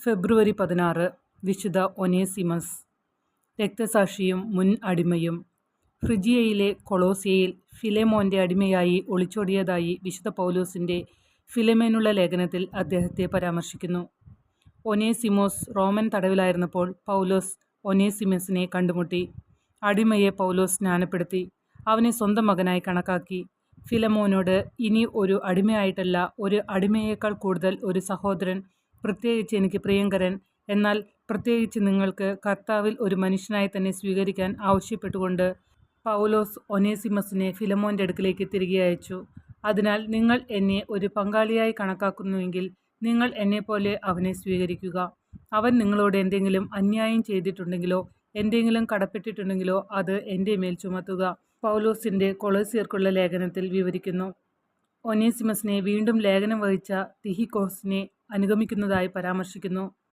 ഫെബ്രുവരി 16 വിശുദ്ധ ഒനേസിമസ്. രക്തസാക്ഷിയും മുൻ അടിമയും. ഫ്രിജിയയിലെ കൊളോസ്യയിൽ ഫിലെമോൻ്റെ അടിമയായി ഒളിച്ചോടിയതായി വിശുദ്ധ പൗലോസിൻ്റെ ഫിലെമോനുള്ള ലേഖനത്തിൽ അദ്ദേഹത്തെ പരാമർശിക്കുന്നു. ഒനേസിമോസ് റോമൻ തടവിലായിരുന്നപ്പോൾ പൗലോസ് ഒനേസിമസിനെ കണ്ടുമുട്ടി. അടിമയെ പൗലോസ് സ്നാനപ്പെടുത്തി. അവനെ സ്വന്തം മകനായി കണക്കാക്കി. ഫിലെമോനോട്, ഇനി ഒരു അടിമയായിട്ടല്ല, ഒരു അടിമയേക്കാൾ കൂടുതൽ ഒരു സഹോദരൻ, പ്രത്യേകിച്ച് എനിക്ക് പ്രിയങ്കരൻ, എന്നാൽ പ്രത്യേകിച്ച് നിങ്ങൾക്ക് കർത്താവിൽ ഒരു മനുഷ്യനായി തന്നെ സ്വീകരിക്കാൻ ആവശ്യപ്പെട്ടുകൊണ്ട് പൗലോസ് ഒനേസിമസിനെ ഫിലെമോൻ്റെ അടുക്കിലേക്ക് തിരികെ അയച്ചു. അതിനാൽ നിങ്ങൾ എന്നെ ഒരു പങ്കാളിയായി കണക്കാക്കുന്നുവെങ്കിൽ നിങ്ങൾ എന്നെപ്പോലെ അവനെ സ്വീകരിക്കുക. അവൻ നിങ്ങളോട് എന്തെങ്കിലും അന്യായം ചെയ്തിട്ടുണ്ടെങ്കിലോ എന്തെങ്കിലും കടപ്പെട്ടിട്ടുണ്ടെങ്കിലോ അത് എൻ്റെ മേൽ ചുമത്തുക. പൗലോസിൻ്റെ കൊളോസ്യർക്കുള്ള ലേഖനത്തിൽ വിവരിക്കുന്നു. ഒനേസിമസിനെ വീണ്ടും ലേഖനം വഹിച്ച തിഹിക്കോസിനെ അനുഗമിക്കുന്നതായി പരാമർശിക്കുന്നു.